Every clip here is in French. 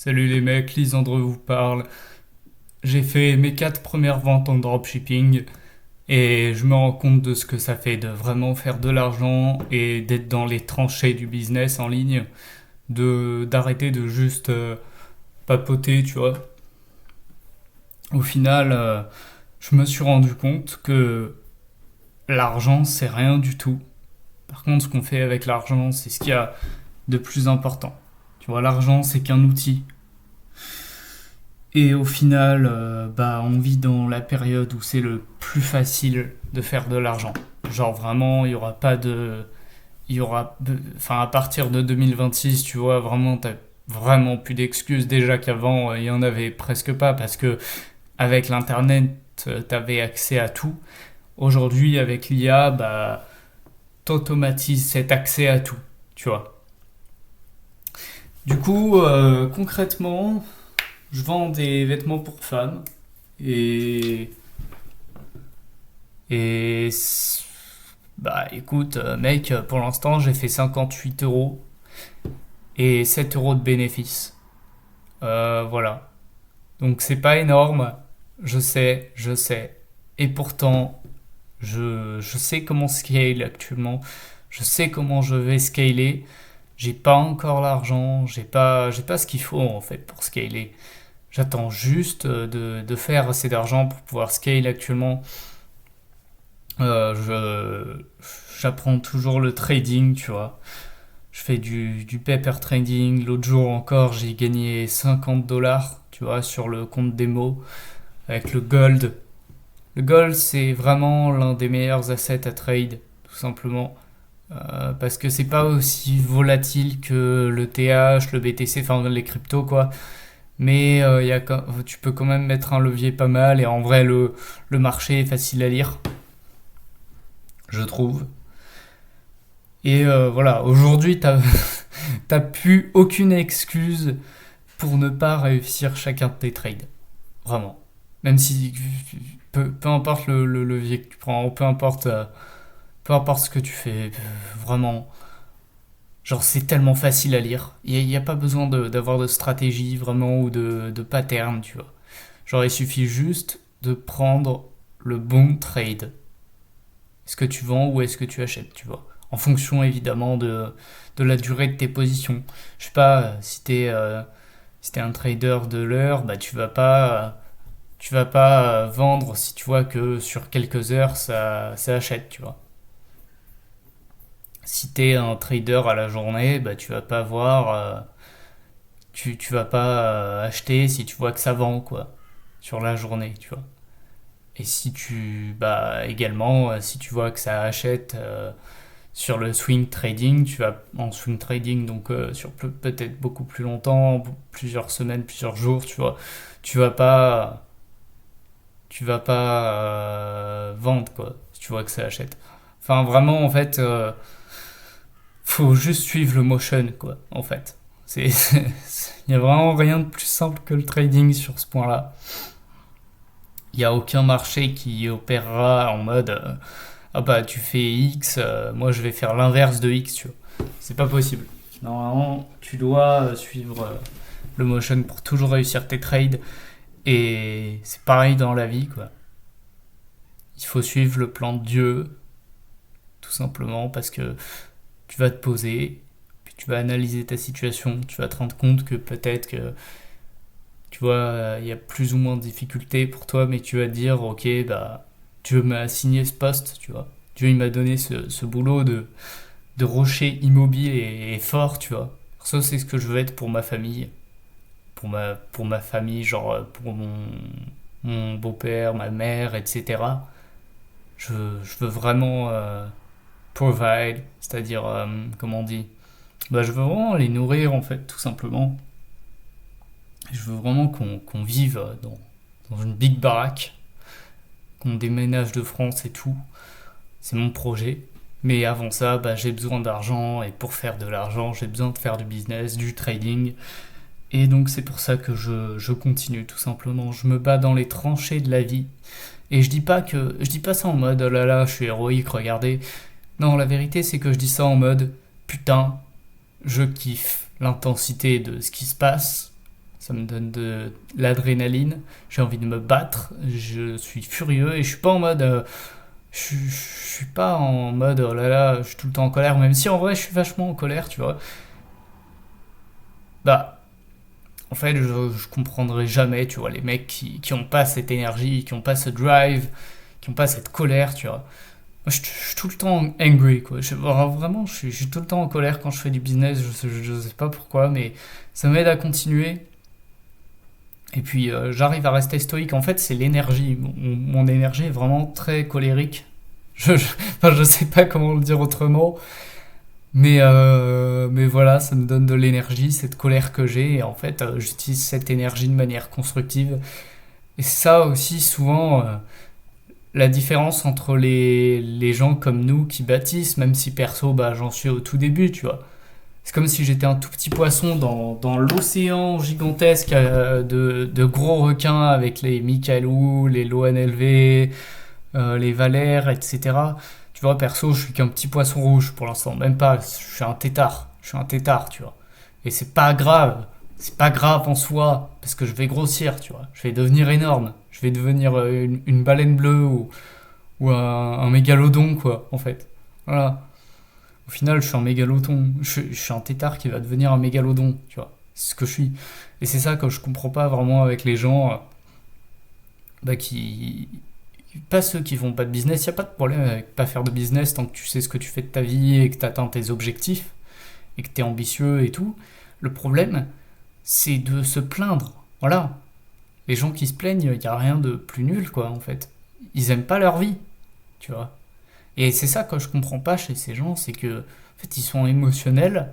Salut les mecs, Lisandre vous parle. J'ai fait mes 4 premières ventes en dropshipping et je me rends compte de ce que ça fait de vraiment faire de l'argent et d'être dans les tranchées du business en ligne, de d'arrêter de juste papoter, tu vois. Au final, je me suis rendu compte que l'argent c'est rien du tout. Par contre, ce qu'on fait avec l'argent, c'est ce qu'il y a de plus important. Tu vois, l'argent c'est qu'un outil. Et au final, on vit dans la période où c'est le plus facile de faire de l'argent. Genre vraiment, il y aura pas de, il y aura, enfin à partir de 2026, tu vois, vraiment t'as vraiment plus d'excuses. Déjà qu'avant, il y en avait presque pas parce que avec l'internet, t'avais accès à tout. Aujourd'hui, avec l'IA, t'automatises cet accès à tout, tu vois. Du coup, concrètement, je vends des vêtements pour femmes et et bah écoute mec, pour l'instant j'ai fait 58 euros et 7 euros de bénéfice. Voilà. Donc c'est pas énorme, je sais. Et pourtant, je sais comment scale actuellement. Je sais comment je vais scaler. J'ai pas encore l'argent, j'ai pas ce qu'il faut en fait pour scaler. J'attends juste de faire assez d'argent pour pouvoir scale actuellement. Euh, je, J'apprends toujours le trading, tu vois. Je fais du paper trading. L'autre jour encore, j'ai gagné 50 dollars, tu vois, sur le compte démo avec le gold. Le gold, c'est vraiment l'un des meilleurs assets à trade, tout simplement. Parce que c'est pas aussi volatile que le TH, le BTC, enfin les cryptos, quoi. Mais tu peux quand même mettre un levier pas mal. Et en vrai, le marché est facile à lire, je trouve. Et voilà, aujourd'hui, t'as plus aucune excuse pour ne pas réussir chacun de tes trades. Vraiment. Même si, peu importe le levier que tu prends, peu importe ce que tu fais, vraiment, genre c'est tellement facile à lire. Il y a pas besoin d'avoir de stratégie vraiment ou de pattern, tu vois. Genre il suffit juste de prendre le bon trade. Est-ce que tu vends ou est-ce que tu achètes, tu vois. En fonction évidemment de la durée de tes positions. Je sais pas, si t'es un trader de l'heure, bah tu vas pas vendre si tu vois que sur quelques heures ça achète, tu vois. Si t'es un trader à la journée, bah tu vas pas tu vas pas acheter si tu vois que ça vend, quoi, sur la journée, tu vois. Et si également, si tu vois que ça achète sur le swing trading, tu vas en swing trading, donc sur peut-être beaucoup plus longtemps, plusieurs semaines, plusieurs jours, tu vois, tu vas pas, tu vas pas vendre, quoi, si tu vois que ça achète. Enfin, vraiment, en fait, faut juste suivre le motion, quoi, en fait. Il y a vraiment rien de plus simple que le trading sur ce point-là. Il n'y a aucun marché qui opérera en mode ah bah tu fais X, moi je vais faire l'inverse de X, tu vois. C'est pas possible. Normalement, tu dois suivre le motion pour toujours réussir tes trades. Et c'est pareil dans la vie, quoi. Il faut suivre le plan de Dieu, tout simplement, parce que tu vas te poser, puis tu vas analyser ta situation, tu vas te rendre compte que peut-être que, tu vois, il y a plus ou moins de difficultés pour toi, mais tu vas te dire, ok, bah, Dieu m'a assigné ce poste, tu vois. Dieu, il m'a donné ce boulot de rocher immobile et fort, tu vois. Ça, c'est ce que je veux être pour ma famille. Pour ma famille, genre pour mon beau-père, ma mère, etc. Je veux vraiment provide, c'est-à-dire, comment on dit, je veux vraiment les nourrir, en fait, tout simplement. Je veux vraiment qu'on vive dans une big baraque, qu'on déménage de France et tout. C'est mon projet. Mais avant ça, j'ai besoin d'argent, et pour faire de l'argent, j'ai besoin de faire du business, du trading. Et donc c'est pour ça que je continue, tout simplement. Je me bats dans les tranchées de la vie. Et je dis pas ça en mode oh là là, je suis héroïque, regardez. Non, la vérité c'est que je dis ça en mode putain, je kiffe l'intensité de ce qui se passe. ça me donne de l'adrénaline, j'ai envie de me battre, je suis furieux et je suis pas en mode je suis pas en mode oh là là, je suis tout le temps en colère, même si en vrai je suis vachement en colère, tu vois. Bah, en fait, je comprendrai jamais, tu vois, les mecs qui ont pas cette énergie, qui ont pas ce drive, qui ont pas cette colère, tu vois. Moi, je suis tout le temps angry, quoi. Vraiment, je suis tout le temps en colère quand je fais du business, je sais pas pourquoi, mais ça m'aide à continuer. Et puis, j'arrive à rester stoïque. En fait, c'est l'énergie. Mon énergie est vraiment très colérique. Enfin, je sais pas comment le dire autrement. Mais voilà, ça me donne de l'énergie, cette colère que j'ai. Et en fait, j'utilise cette énergie de manière constructive. Et c'est ça aussi, souvent, la différence entre les gens comme nous qui bâtissent, même si perso, bah, j'en suis au tout début, tu vois. C'est comme si j'étais un tout petit poisson dans l'océan gigantesque de gros requins avec les Michaelou, les Loanlv, les Valères, etc. Tu vois, perso, je suis qu'un petit poisson rouge pour l'instant, même pas. Je suis un tétard. Je suis un tétard, tu vois. Et c'est pas grave. C'est pas grave en soi, parce que je vais grossir, tu vois. Je vais devenir énorme. Je vais devenir une baleine bleue ou un mégalodon, quoi, en fait. Voilà. Au final, je suis un mégalodon. Je suis un tétard qui va devenir un mégalodon, tu vois. C'est ce que je suis. Et c'est ça que je comprends pas vraiment avec les gens bah, qui. Pas ceux qui font pas de business. Il n'y a pas de problème avec pas faire de business tant que tu sais ce que tu fais de ta vie et que tu atteins tes objectifs et que tu es ambitieux et tout. Le problème, c'est de se plaindre. Voilà. Les gens qui se plaignent, il n'y a rien de plus nul, quoi, en fait. Ils aiment pas leur vie, tu vois. Et c'est ça que je comprends pas chez ces gens, c'est que en fait, ils sont émotionnels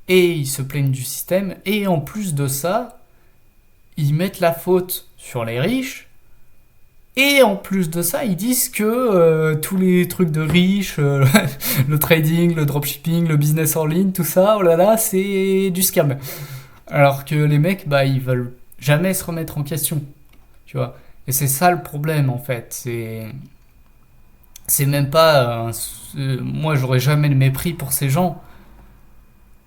et ils se plaignent du système et en plus de ça, ils mettent la faute sur les riches et en plus de ça, ils disent que tous les trucs de riches, le trading, le dropshipping, le business en ligne, tout ça, oh là là, c'est du scam. Alors que les mecs, bah, ils veulent jamais se remettre en question, tu vois. Et c'est ça le problème en fait, c'est même pas moi j'aurais jamais de mépris pour ces gens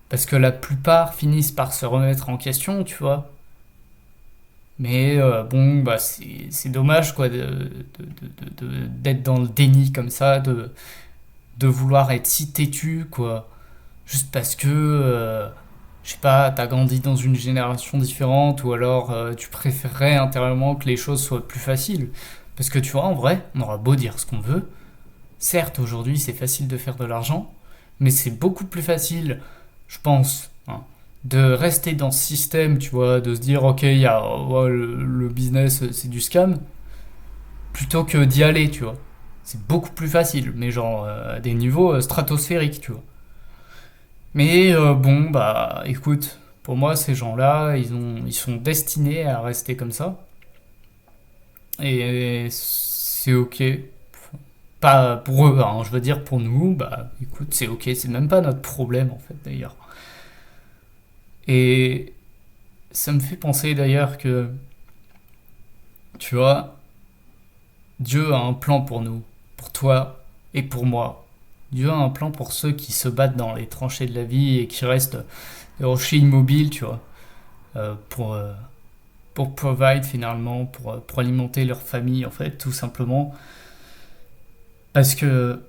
parce que la plupart finissent par se remettre en question, tu vois. Mais bon, bah c'est dommage quoi d'être dans le déni comme ça, de vouloir être si têtu quoi, juste parce que je sais pas, t'as grandi dans une génération différente ou alors tu préférerais intérieurement que les choses soient plus faciles. Parce que tu vois, en vrai, on aura beau dire ce qu'on veut, certes, aujourd'hui, c'est facile de faire de l'argent, mais c'est beaucoup plus facile, je pense, hein, de rester dans ce système, tu vois, de se dire, ok, il y a, ouais, le business, c'est du scam, plutôt que d'y aller, tu vois. C'est beaucoup plus facile, mais genre à des niveaux stratosphériques, tu vois. Mais bon, bah, écoute, pour moi, ces gens-là, ils sont destinés à rester comme ça, et c'est ok. Pas pour eux, hein, je veux dire pour nous, bah écoute, c'est ok, c'est même pas notre problème en fait d'ailleurs. Et ça me fait penser d'ailleurs que, tu vois, Dieu a un plan pour nous, pour toi et pour moi. Dieu a un plan pour ceux qui se battent dans les tranchées de la vie et qui restent des rochers immobiles, tu vois, euh, pour, euh, pour provide finalement, pour alimenter leur famille en fait, tout simplement. Parce que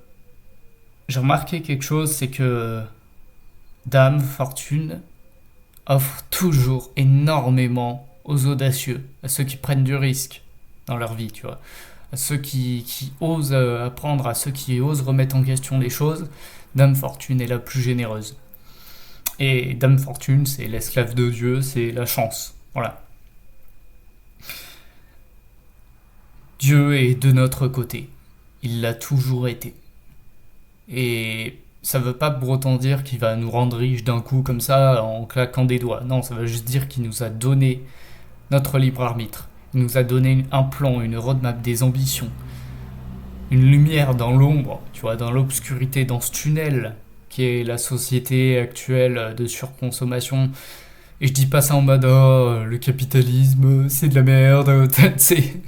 j'ai remarqué quelque chose, c'est que Dame, Fortune, offre toujours énormément aux audacieux, à ceux qui prennent du risque dans leur vie, tu vois. À ceux qui osent apprendre, à ceux qui osent remettre en question les choses, Dame Fortune est la plus généreuse. Et Dame Fortune, c'est l'esclave de Dieu, c'est la chance. Voilà. Dieu est de notre côté. Il l'a toujours été. Et ça veut pas pour autant dire qu'il va nous rendre riches d'un coup comme ça en claquant des doigts. Non, ça veut juste dire qu'il nous a donné notre libre arbitre. Il nous a donné un plan, une roadmap, des ambitions, une lumière dans l'ombre, tu vois, dans l'obscurité, dans ce tunnel qui est la société actuelle de surconsommation. Et je dis pas ça en mode oh, le capitalisme c'est de la merde, c'est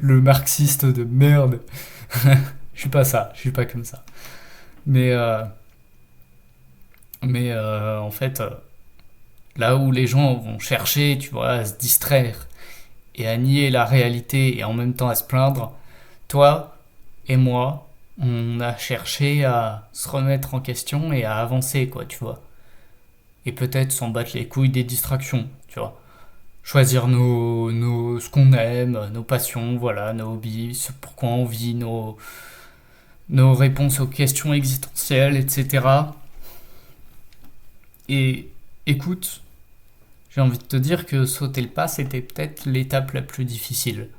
le marxiste de merde. Je suis pas ça, je suis pas comme ça. Mais, en fait, Là où les gens vont chercher, tu vois, à se distraire et à nier la réalité et en même temps à se plaindre, toi et moi, on a cherché à se remettre en question et à avancer, quoi, tu vois. Et peut-être s'en battre les couilles des distractions, tu vois. Choisir ce qu'on aime, nos passions, voilà, nos hobbies, ce pourquoi on vit, nos réponses aux questions existentielles, etc. Et écoute, j'ai envie de te dire que sauter le pas, c'était peut-être l'étape la plus difficile.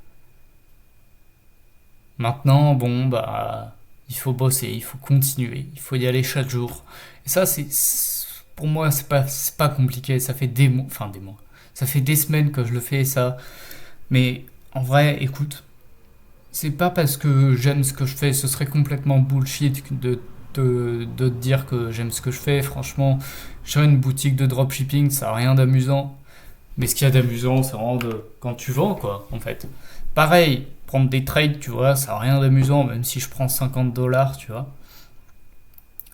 Maintenant, bon, bah, il faut bosser, il faut continuer, il faut y aller chaque jour. Et ça, pour moi, c'est pas compliqué. Ça fait des mois, enfin des mois. Ça fait des semaines que je le fais, ça. Mais en vrai, écoute, c'est pas parce que j'aime ce que je fais, ce serait complètement bullshit de te dire que j'aime ce que je fais. Franchement, j'ai une boutique de dropshipping, ça a rien d'amusant. Mais ce qu'il y a d'amusant, c'est vraiment quand tu vends, quoi, en fait. Pareil, prendre des trades, tu vois, ça a rien d'amusant, même si je prends 50 $, tu vois.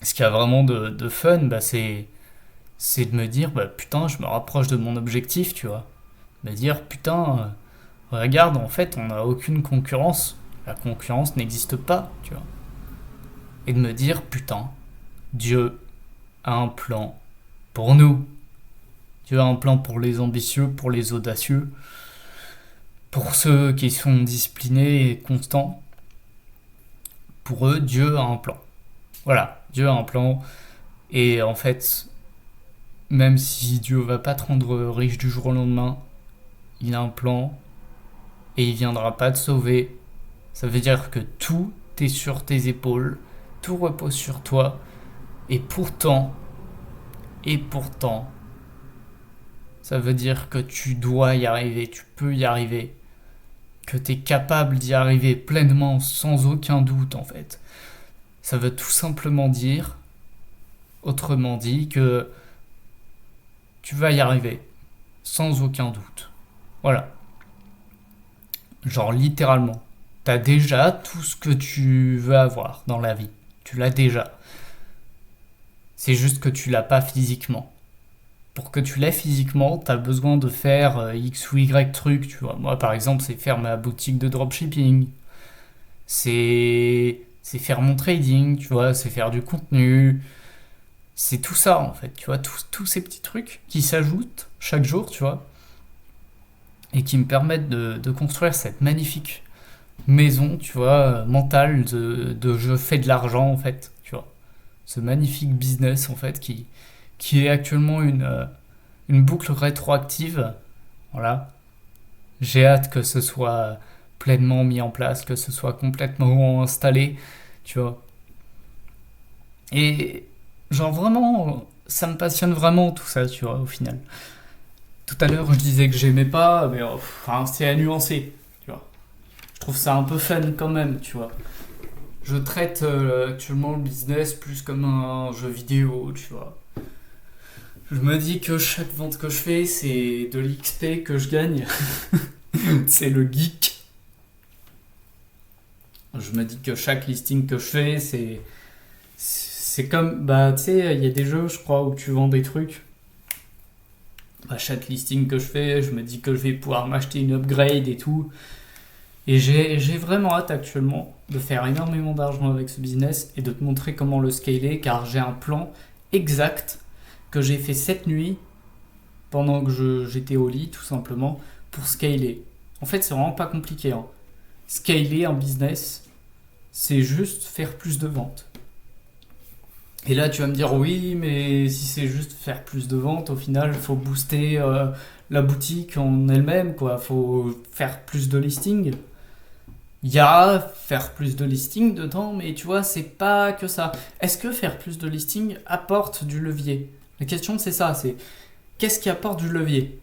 Ce qu'il y a vraiment de fun, bah, c'est de me dire, bah, putain, je me rapproche de mon objectif, tu vois. Me dire, putain, regarde, en fait, on n'a aucune concurrence. La concurrence n'existe pas, tu vois. Et de me dire, putain, Dieu a un plan pour nous. Dieu a un plan pour les ambitieux, pour les audacieux, pour ceux qui sont disciplinés et constants. Pour eux, Dieu a un plan. Voilà, Dieu a un plan. Et en fait, même si Dieu va pas te rendre riche du jour au lendemain, il a un plan et il viendra pas te sauver. Ça veut dire que tout est sur tes épaules, tout repose sur toi. Et pourtant, ça veut dire que tu dois y arriver, tu peux y arriver, que tu es capable d'y arriver pleinement, sans aucun doute en fait. Ça veut tout simplement dire, autrement dit, que tu vas y arriver, sans aucun doute. Voilà. Genre littéralement. T'as déjà tout ce que tu veux avoir dans la vie. Tu l'as déjà. C'est juste que tu l'as pas physiquement. Pour que tu l'aies physiquement, t'as besoin de faire X ou Y truc, tu vois. Moi, par exemple, c'est faire ma boutique de dropshipping. C'est faire mon trading, tu vois. C'est faire du contenu. C'est tout ça, en fait, tu vois. Tous ces petits trucs qui s'ajoutent chaque jour, tu vois. Et qui me permettent de construire cette magnifique maison, tu vois, mentale de je fais de l'argent, en fait, tu vois. Ce magnifique business, en fait, qui est actuellement une boucle rétroactive. Voilà. J'ai hâte que ce soit pleinement mis en place, que ce soit complètement installé, tu vois. Et genre vraiment, ça me passionne vraiment tout ça, tu vois, au final. Tout à l'heure, je disais que j'aimais pas, mais enfin, c'est à nuancer, tu vois. Je trouve ça un peu fun quand même, tu vois. Je traite actuellement le business plus comme un jeu vidéo, tu vois. Je me dis que chaque vente que je fais, c'est de l'XP que je gagne. C'est le geek. Je me dis que chaque listing que je fais, c'est comme, bah, tu sais, il y a des jeux, je crois, où tu vends des trucs. À chaque listing que je fais, je me dis que je vais pouvoir m'acheter une upgrade et tout. Et j'ai vraiment hâte actuellement de faire énormément d'argent avec ce business et de te montrer comment le scaler, car j'ai un plan exact que j'ai fait cette nuit pendant que j'étais au lit, tout simplement, pour scaler. En fait, c'est vraiment pas compliqué, hein. Scaler un business, c'est juste faire plus de ventes. Et là, tu vas me dire, oui, mais si c'est juste faire plus de ventes, au final, il faut booster la boutique en elle-même, quoi. Faut faire plus de listings. Il y a faire plus de listings dedans, mais tu vois, c'est pas que ça. Est-ce que faire plus de listings apporte du levier? La question, c'est ça, c'est qu'est-ce qui apporte du levier?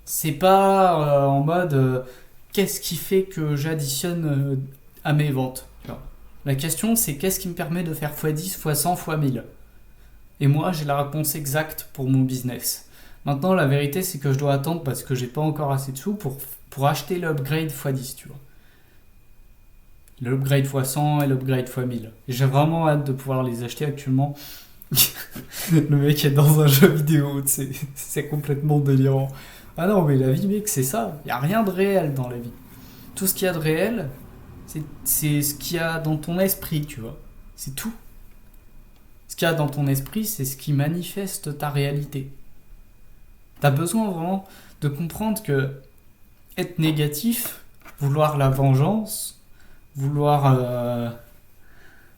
C'est pas en mode qu'est-ce qui fait que j'additionne à mes ventes, tu vois. La question, c'est qu'est-ce qui me permet de faire x10, x100, x1000. Et moi, j'ai la réponse exacte pour mon business. Maintenant, la vérité, c'est que je dois attendre parce que j'ai pas encore assez de sous pour acheter l'upgrade x10, tu vois. L'upgrade x100 et l'upgrade x1000. Et j'ai vraiment hâte de pouvoir les acheter actuellement. Le mec est dans un jeu vidéo, c'est complètement délirant. Ah non, mais la vie, mec, c'est ça. Y a rien de réel dans la vie. Tout ce qu'il y a de réel, c'est ce qu'il y a dans ton esprit, tu vois. C'est tout. Ce qu'il y a dans ton esprit, c'est ce qui manifeste ta réalité. T'as besoin vraiment de comprendre que être négatif, vouloir la vengeance, vouloir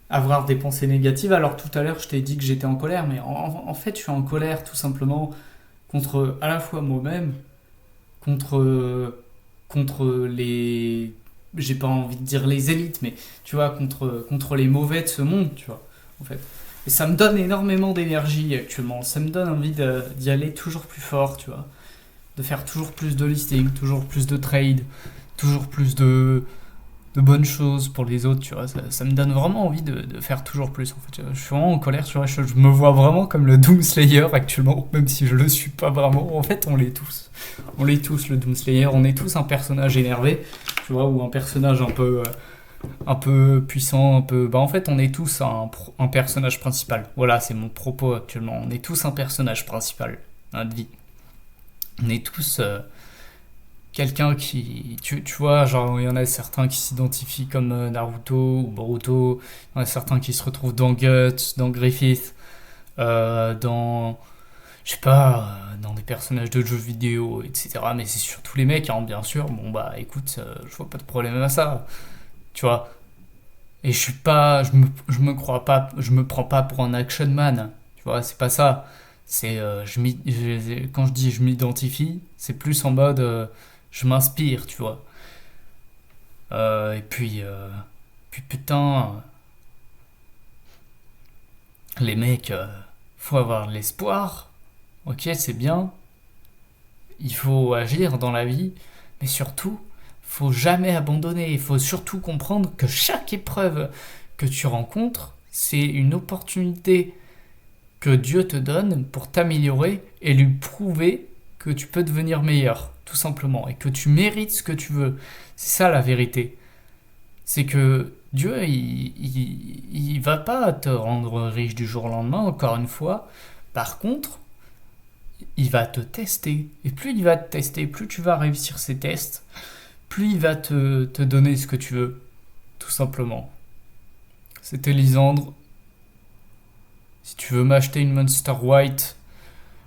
avoir des pensées négatives. Alors tout à l'heure, je t'ai dit que j'étais en colère, mais en fait, je suis en colère tout simplement contre à la fois moi-même, contre les... J'ai pas envie de dire les élites, mais tu vois, contre les mauvais de ce monde, tu vois, en fait. Et ça me donne énormément d'énergie actuellement. Ça me donne envie d'y aller toujours plus fort, tu vois. De faire toujours plus de listings, toujours plus de trades, toujours plus de bonnes choses pour les autres, tu vois. Ça me donne vraiment envie de faire toujours plus, en fait. Je suis vraiment en colère, tu vois. Je me vois vraiment comme le Doomslayer actuellement, même si je le suis pas vraiment. En fait, on l'est tous. On l'est tous, le Doomslayer. On est tous un personnage énervé, tu vois, ou un personnage un peu puissant, un peu... Bah en fait, on est tous un personnage principal. Voilà, c'est mon propos actuellement. On est tous un personnage principal dans notre vie. On est tous quelqu'un qui... Tu vois, genre, il y en a certains qui s'identifient comme Naruto ou Boruto. Il y en a certains qui se retrouvent dans Guts, dans Griffith, dans... Je sais pas, dans des personnages de jeux vidéo, etc. Mais c'est surtout les mecs, hein, bien sûr. Bon, bah, écoute, je vois pas de problème à ça. Tu vois. Et je suis pas, je me crois pas, je me prends pas pour un action man. Tu vois, c'est pas ça. C'est, quand je dis je m'identifie, c'est plus en mode, je m'inspire, tu vois. Et puis putain, les mecs, faut avoir de l'espoir. Ok, c'est bien. Il faut agir dans la vie, mais surtout, faut jamais abandonner. Il faut surtout comprendre que chaque épreuve que tu rencontres, c'est une opportunité que Dieu te donne pour t'améliorer et lui prouver que tu peux devenir meilleur, tout simplement, et que tu mérites ce que tu veux. C'est ça la vérité. C'est que Dieu, il va pas te rendre riche du jour au lendemain, encore une fois. Par contre, il va te tester. Et plus il va te tester, plus tu vas réussir ces tests, plus il va te donner ce que tu veux, tout simplement. C'était Lisandre. Si tu veux m'acheter une Monster White,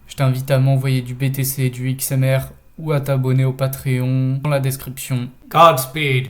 je t'invite à m'envoyer du BTC, du XMR ou à t'abonner au Patreon dans la description. Godspeed!